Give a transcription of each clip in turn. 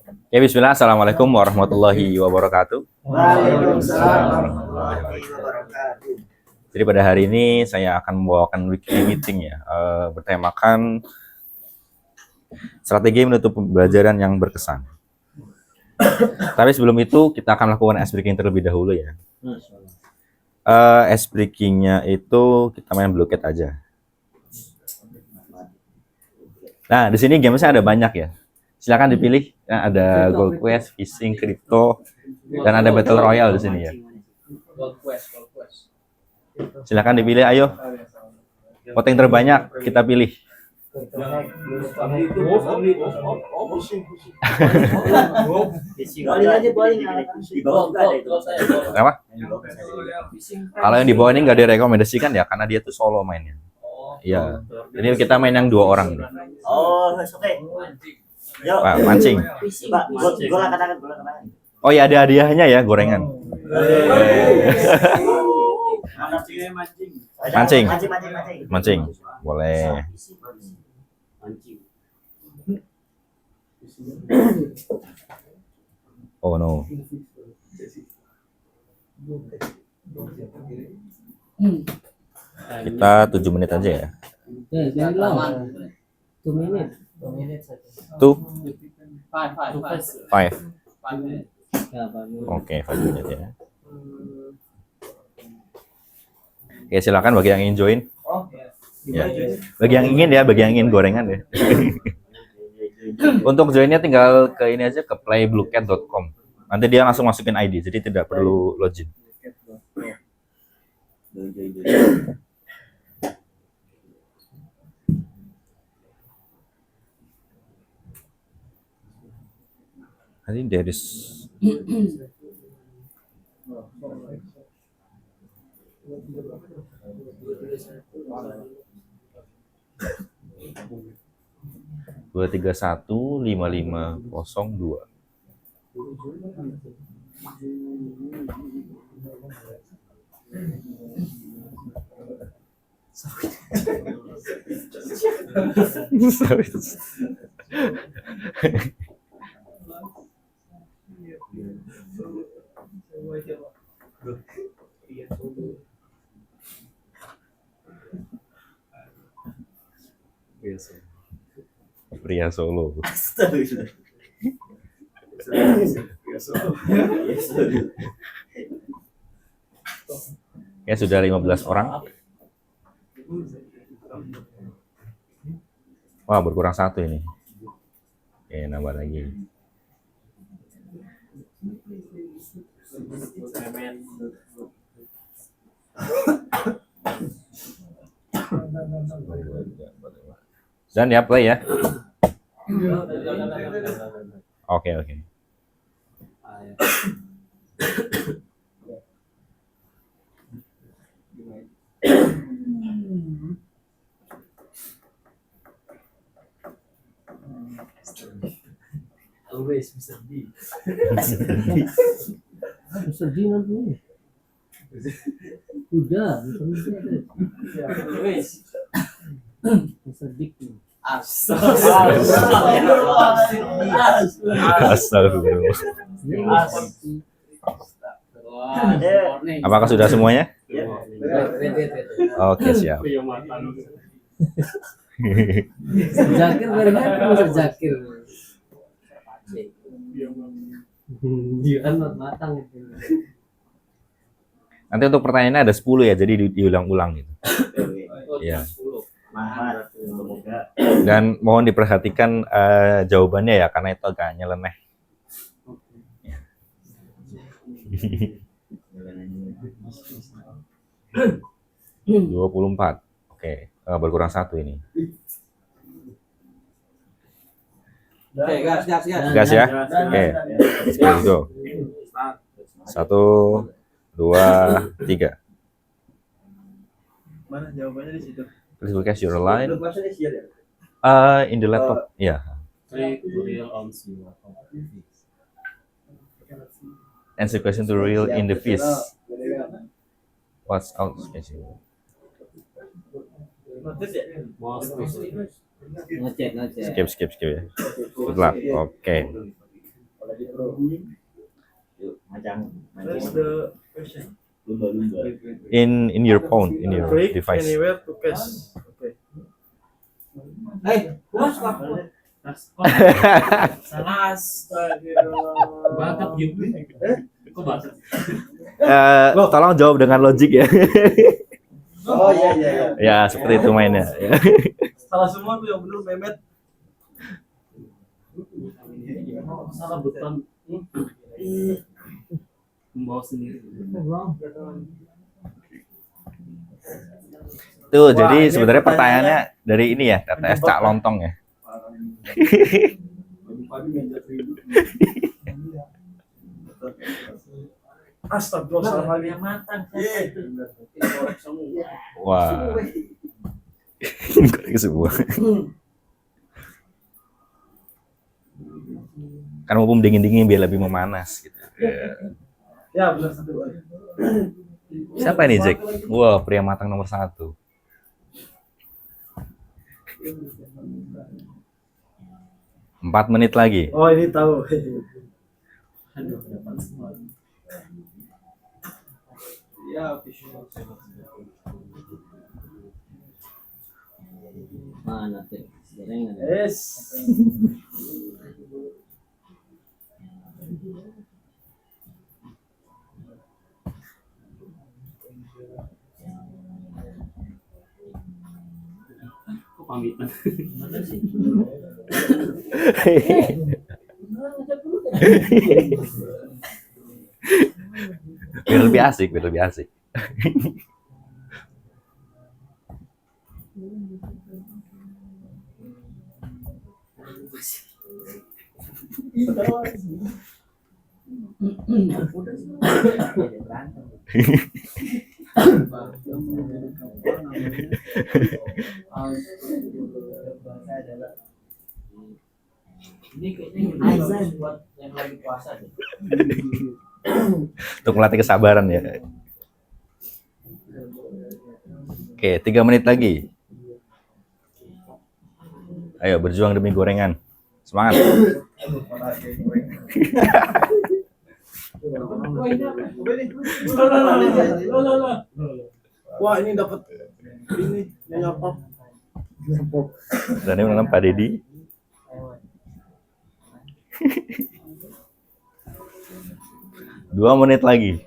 Ya, bismillah. Assalamualaikum warahmatullahi wabarakatuh. Waalaikumsalam warahmatullahi wabarakatuh. Jadi pada hari ini saya akan membawakan weekly meeting ya, bertemakan strategi menutup pembelajaran yang berkesan. Tapi sebelum itu kita akan melakukan ice breaking terlebih dahulu ya. Ice breakingnya itu kita main blocket aja. Nah, di sini gamesnya ada banyak ya. Silakan dipilih. Nah, ada Gold Quest, Fishing, Crypto, dan ada Battle Royale di sini ya. Gold Quest. Silakan dipilih, ayo. Voting terbanyak kita pilih. Kenapa? Kalau yang di bawah ini nggak direkomendasikan ya, karena dia tuh solo mainnya. Iya. Jadi kita main yang 2 orang. Oh, oke. Yuk, Pak, mancing. Pak, bola katakan. Oh ya, ada hadiahnya ya, gorengan. Mancing. Mancing. Boleh. Oh no. Kita 7 menit aja ya. Jangan lama. 2 menit. 2 menit saja. 2, 5. 5 menit. Oke, 5 menit ya. Oke, silakan bagi yang ingin join. Ya. Bagi yang ingin ya, bagi yang ingin gorengan ya. Untuk joinnya tinggal ke ini aja, ke playbluecat.com. Nanti dia langsung masukin ID, jadi tidak perlu login. I think there is 2315502. Pria Solo. Ya, sudah 15 orang. Wah, berkurang 1 ini. Oke, nambah lagi. Dan ya, play ya. Oke. 'Always Mr. D. Mr. D nanti. Udah, always. Mr. D. Astagfirullah. Apakah sudah semuanya? Oke, siap. Zakir barengan Mr. Zakir. Dia kan matang itu. Nanti untuk pertanyaannya ada 10 ya, jadi diulang-ulang gitu. Iya. Dan mohon diperhatikan jawabannya ya, karena itu agak nyeleneh. Ya. 24. Oke, berkurang 1 ini. Oke, gas. Gas ya. Oke. Let's go. 1, 2, 3. Mana jawabannya di situ? Please look at your line. Maksudnya sial ya? In the laptop. Ya. Answer question to real in the fish. What's out schedule? Ngecek. Skip ya. Good luck. Oke. Yuk, macam That's macam the question. lumba-lumba. In your phone, in your Click device. anywhere to cash. Okay. Bos, Pak. Salah. Bakat gitu. Kok bakat? Tolong jawab dengan logik ya. Oh iya iya iya. Ya, seperti itu mainnya. Ya. Salah semua tuh yang bener Mehmet. Salah bukan. Membawa sendiri. Tuh, Wah, jadi ini sebenarnya pertanyaannya pertanyaannya dari ini ya, TTS Cak Lontong ya. Astagfirullahaladzim. Yang matang. Wah. Ini goreng semua. Kan mumpung dingin-dingin biar lebih memanas gitu. Ya. Ya benar satu. Siapa ini Jack? Wah, pria matang nomor 1. Empat menit lagi. Oh ini tahu. Ya, Mana tuh? Gorengan. yes. Kok pamitan? Mana sih? Biar lebih asik, biar lebih asik. Ini kayaknya buat yang lagi puasa deh. Untuk melatih kesabaran ya. Oke, 3 menit lagi. Ayo berjuang demi gorengan. Semangat. Wah ini dapat ini nyapa. Dan ini menanam Pak Dedi. Dua menit lagi.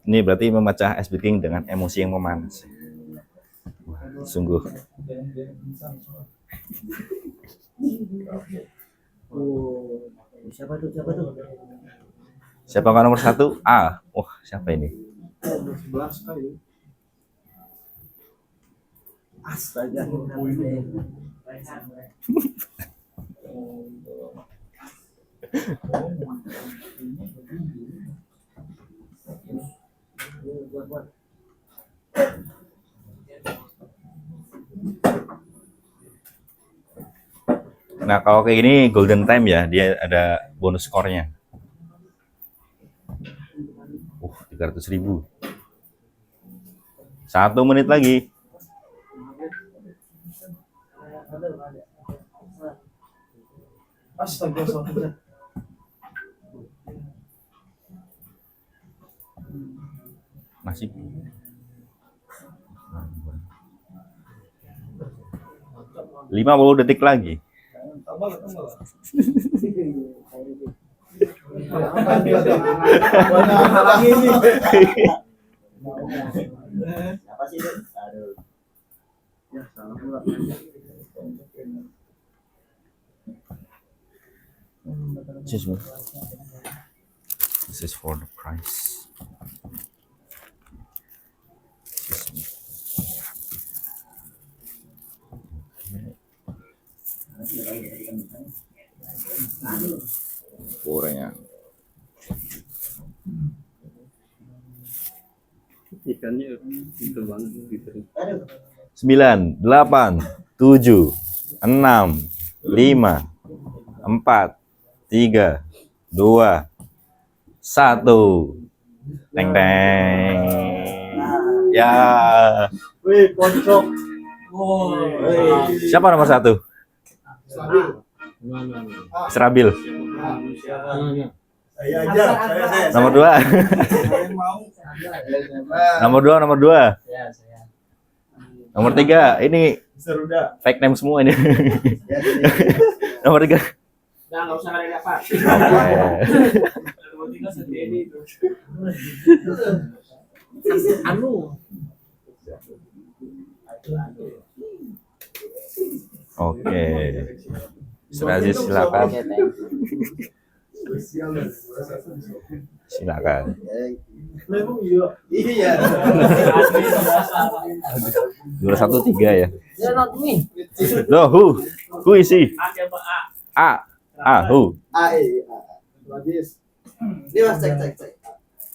Ini berarti memecah ice breaking dengan emosi yang memanas. Wah, sungguh. Oh, siapa tuh? Siapa tuh? Siapa yang nomor 1? A. Wah, siapa ini? 11 kali. Astaga. Nah, kalau kayak gini golden time ya, dia ada bonus skornya. 300.000. 1 menit lagi. Astagfirullah. Masih 50 detik lagi. Siapa sih itu? Aduh. Ya salah pula. Excuse me. This is for the price. Excuse me. Gorengan. Ikannya itu banget gitu. 9, 8, 7, 6, 5, 4, 3, 2, 1. Teng teng. Ya. Wih, pojok. Siapa nomor 1? Serabil. Saya aja, saya. Nomor 2. Saya mau. Nomor 2. Ya, saya. Nomor 3. Ini Seruda. fake name semua ini. Ya, Nomor 3. Nah, nggak usah ada apa. Nomor 3 sendiri itu. Anu. Oke. Mr. Aziz silakan. Silakan. Memang iya. Iya. Juara 1-3 ya. Ya, not me. Loh, who is he? A. Who? Bagus. Ini Mas cek.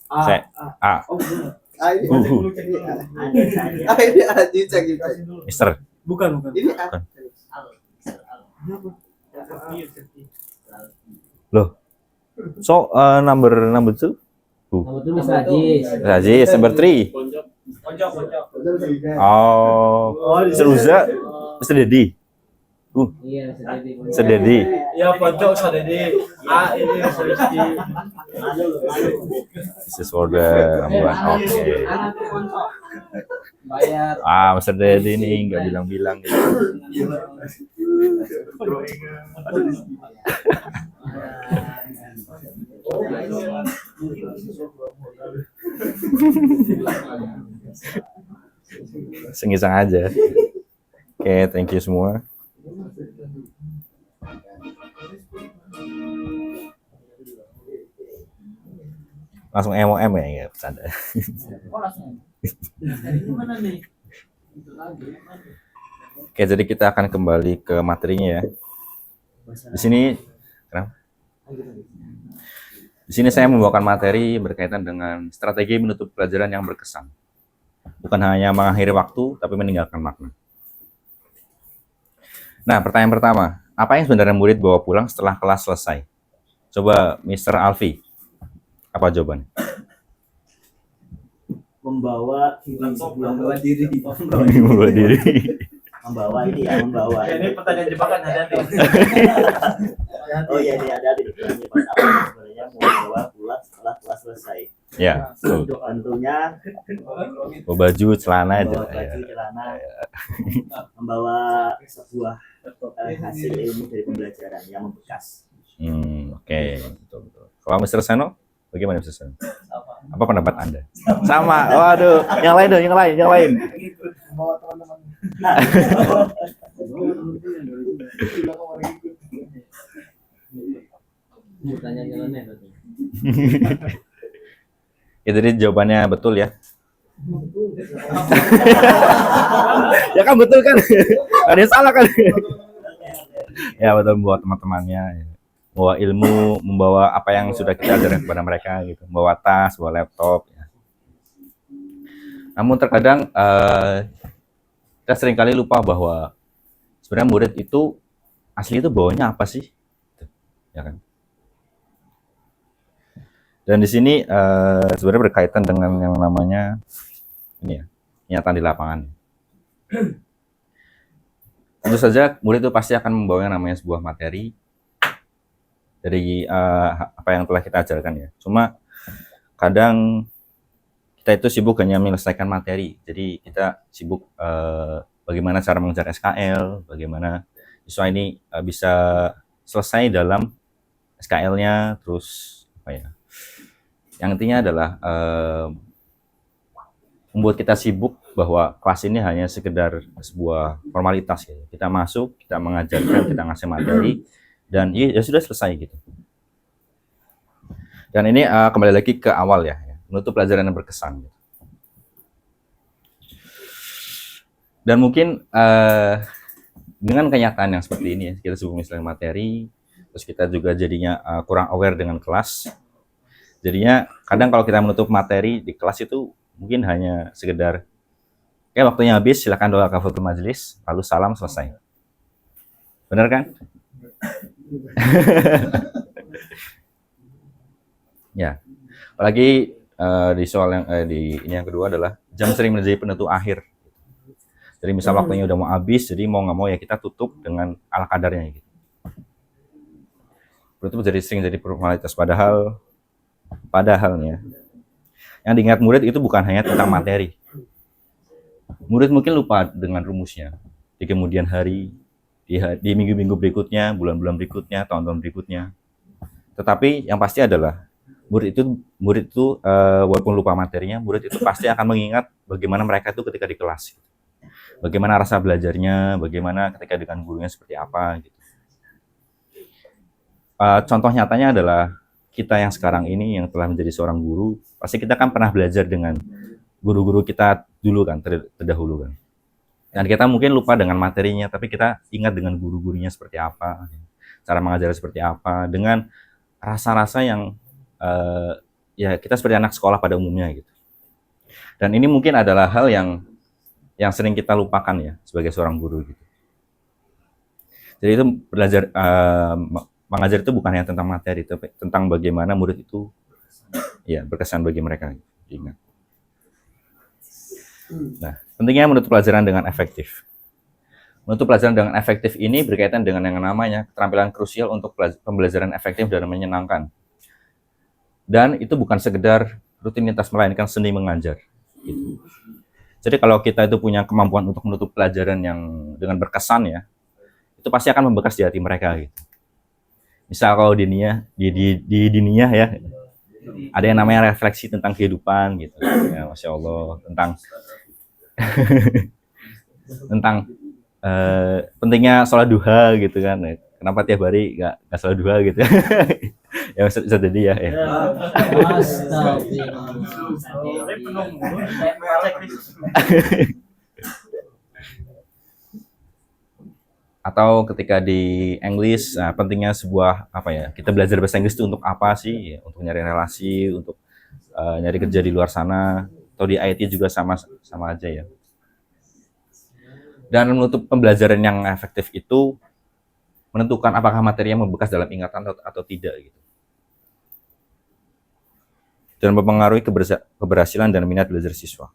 Saya. A. Oh, benar. Ini Who? ini dicek. Mister. Bukan. Ini Loh. So, number 2? Who? Nomor 2 Mr. Aziz. Mr. Aziz, number 3. Pojok. Oh, Mr. Uza, Mr. Dedi. Iya, Mr. Dedi. Ya, pojok sadede. Ini Rizky. This is for the ambulan. Oke. Bayar. Mr. Dedi nih nggak bilang-bilang. Sengisang aja. Oke, thank you semua. Langsung MOM ya, bercanda. Oh, langsung. Gimana nih? Itu lagi. Oke, jadi kita akan kembali ke materinya ya. Di sini, kenapa? Di sini saya membawakan materi berkaitan dengan strategi menutup pelajaran yang berkesan. Bukan hanya mengakhiri waktu, tapi meninggalkan makna. Nah, pertanyaan pertama, apa yang sebenarnya murid bawa pulang setelah kelas selesai? Coba Mr. Alfi, apa jawabannya? membawa diri. Membawa diri. Membawa ini ya, membawa. Ini pertanyaan jebakan ada nih. Oh iya, ini ada di sebenarnya membawa pulang setelah kelas selesai. Ya, betul. Tentunya Bawa baju, celana aja. membawa baju, celana, membawa sebuah hasil ilmu dari pembelajaran yang membekas. Oke, betul. Kalau Mr. Seno, bagaimana Mr. Seno? Apa pendapat Anda? Sama. Waduh, yang lain dong, yang lain. Bawa teman-teman. Tanya jalannya tuh. Ya, jadi jawabannya betul ya. Ya kan betul kan? Ada yang salah kan? Ya betul, membawa teman-temannya, membawa ilmu, membawa apa yang sudah kita ajarkan kepada mereka gitu, membawa tas, bawa laptop. Ya. Namun terkadang kita seringkali lupa bahwa sebenarnya murid itu asli itu bawanya apa sih? Ya kan? Dan di sini sebenarnya berkaitan dengan yang namanya ini ya, kenyataan di lapangan. Tentu saja murid itu pasti akan membawa yang namanya sebuah materi dari apa yang telah kita ajarkan ya. Cuma kadang kita itu sibuk hanya menyelesaikan materi. Jadi kita sibuk bagaimana cara mengejar SKL, bagaimana siswa ini bisa selesai dalam SKL-nya, terus apa ya? Yang intinya adalah membuat kita sibuk bahwa kelas ini hanya sekedar sebuah formalitas gitu. Kita masuk, kita mengajarkan, kita ngasih materi, dan ya sudah selesai gitu. Dan ini kembali lagi ke awal ya, menutup pelajaran yang berkesan. Gitu. Dan mungkin dengan kenyataan yang seperti ini, kita sibuk misalnya materi, terus kita juga jadinya kurang aware dengan kelas. Jadinya kadang kalau kita menutup materi di kelas itu mungkin hanya sekedar waktunya habis, silakan doa kafatul majelis, lalu salam, selesai. Benar kan? Ya. Apalagi di soal yang di ini yang kedua adalah jam sering menjadi penentu akhir. Jadi misal waktunya udah mau habis, jadi mau nggak mau ya kita tutup dengan ala kadarnya gitu. Itu jadi sering jadi formalitas, padahalnya yang diingat murid itu bukan hanya tentang materi. Murid mungkin lupa dengan rumusnya di kemudian hari, di minggu-minggu berikutnya, bulan-bulan berikutnya, tahun-tahun berikutnya. Tetapi yang pasti adalah murid itu walaupun lupa materinya, murid itu pasti akan mengingat bagaimana mereka itu ketika di kelas, bagaimana rasa belajarnya, bagaimana ketika dengan gurunya seperti apa gitu. Contoh nyatanya adalah kita yang sekarang ini yang telah menjadi seorang guru, pasti kita kan pernah belajar dengan guru-guru kita dulu kan, terdahulu kan. Dan kita mungkin lupa dengan materinya, tapi kita ingat dengan guru-gurunya seperti apa, cara mengajar seperti apa, dengan rasa-rasa yang ya kita seperti anak sekolah pada umumnya gitu. Dan ini mungkin adalah hal yang sering kita lupakan ya sebagai seorang guru gitu. Jadi itu belajar mengajar itu bukan hanya tentang materi, tapi tentang bagaimana murid itu ya berkesan bagi mereka. Ingat. Nah, pentingnya menutup pelajaran dengan efektif. Menutup pelajaran dengan efektif ini berkaitan dengan yang namanya keterampilan krusial untuk pembelajaran efektif dan menyenangkan. Dan itu bukan sekedar rutinitas melainkan seni mengajar. Gitu. Jadi kalau kita itu punya kemampuan untuk menutup pelajaran yang dengan berkesan ya, itu pasti akan membekas di hati mereka gitu. Misal kalau di diniyah ya, ada yang namanya refleksi tentang kehidupan gitu. Ya, Masya Allah, tentang pentingnya sholat duha gitu kan. Kenapa tiap hari nggak sholat duha gitu? Ya bisa jadi ya. Atau ketika di English, pentingnya sebuah apa ya, kita belajar bahasa Inggris itu untuk apa sih? Ya, untuk nyari relasi, untuk nyari kerja di luar sana, atau di IT juga sama aja ya. Dan menutup pembelajaran yang efektif itu menentukan apakah materinya membekas dalam ingatan atau tidak gitu. Dan mempengaruhi keberhasilan dan minat belajar siswa.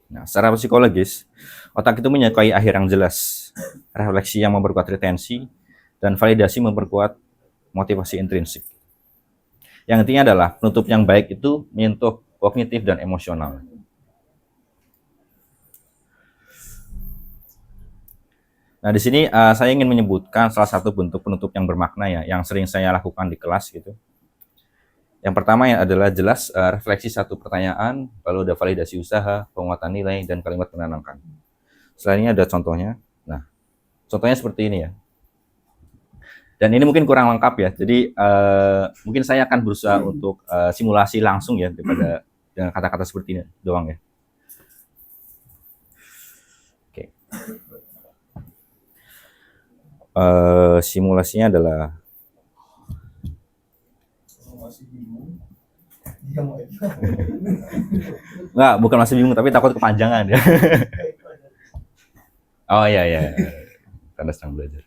Nah, secara psikologis, otak itu menyukai akhir yang jelas, refleksi yang memperkuat retensi, dan validasi memperkuat motivasi intrinsik. Yang intinya adalah penutup yang baik itu menyentuh kognitif dan emosional. Nah, di sini saya ingin menyebutkan salah satu bentuk penutup yang bermakna ya, yang sering saya lakukan di kelas gitu. Yang pertama adalah jelas refleksi satu pertanyaan, lalu ada validasi usaha, penguatan nilai, dan kalimat menenangkan. Selain ini ada contohnya. Nah, contohnya seperti ini ya. Dan ini mungkin kurang lengkap ya, jadi mungkin saya akan berusaha untuk simulasi langsung ya, daripada dengan kata-kata seperti ini doang ya. Oke. Simulasinya adalah Enggak, bukan masih bingung, tapi takut kepanjangan ya. Oh iya, karena sedang belajar.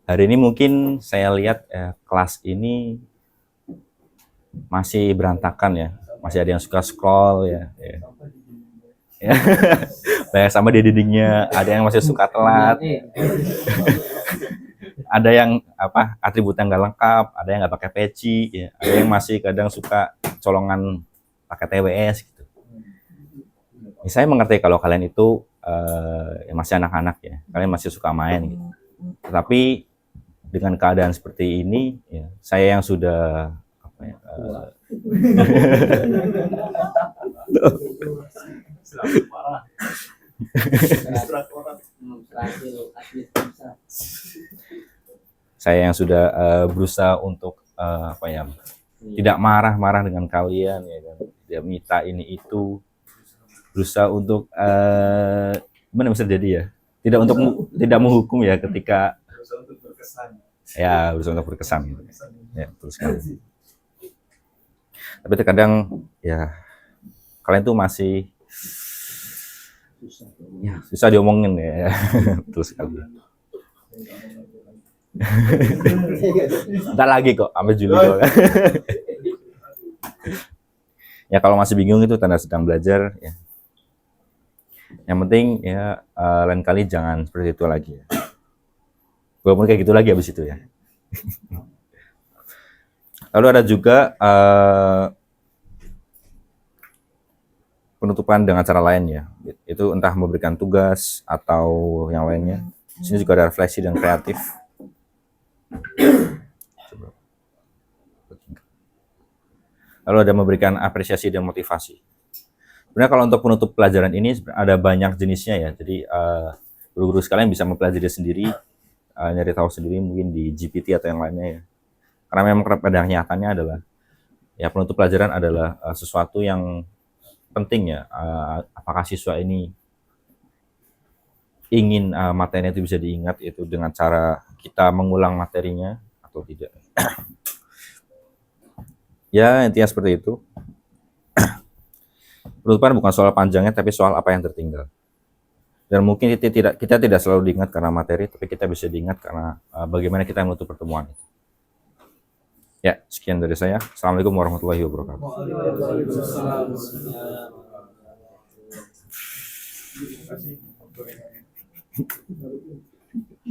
Hari ini mungkin saya lihat kelas ini masih berantakan ya, masih ada yang suka scroll ya. Banyak sama di dindingnya, ada yang masih suka telat. Ada yang atributnya nggak lengkap, ada yang nggak pakai peci, ya. Ada yang masih kadang suka colongan pakai TWS gitu. Ya, saya mengerti kalau kalian itu ya masih anak-anak ya, kalian masih suka main gitu. Tetapi dengan keadaan seperti ini, ya, saya yang sudah saya yang sudah berusaha untuk tidak marah-marah dengan kalian ya kan, tidak minta ini itu, berusaha untuk gimana bisa jadi ya, tidak menghukum ya ketika berusaha untuk berkesan gitu. Ya, betul sekali. Tapi terkadang ya kalian tuh masih susah diomongin ya. Betul sekali. Ntar lagi kok, sampai Juli kok. Ya kalau masih bingung itu tanda sedang belajar ya. Yang penting ya lain kali jangan seperti itu lagi ya. Walaupun kayak gitu lagi habis itu ya. Lalu ada juga penutupan dengan cara lain ya. Itu entah memberikan tugas atau yang lainnya. Di sini juga ada refleksi dan kreatif. Lalu ada memberikan apresiasi dan motivasi. Sebenarnya kalau untuk penutup pelajaran ini ada banyak jenisnya ya. Jadi guru-guru sekalian bisa mempelajari sendiri, nyari tahu sendiri mungkin di GPT atau yang lainnya ya. Karena memang pada nyatanya adalah ya penutup pelajaran adalah sesuatu yang penting ya. Apakah siswa ini ingin materinya itu bisa diingat itu dengan cara kita mengulang materinya atau tidak. Ya, intinya seperti itu. Penutupan bukan soal panjangnya, tapi soal apa yang tertinggal. Dan mungkin kita tidak selalu diingat karena materi, tapi kita bisa diingat karena bagaimana kita menutup pertemuan itu. Ya, sekian dari saya. Assalamualaikum warahmatullahi wabarakatuh. Waalaikumsalam.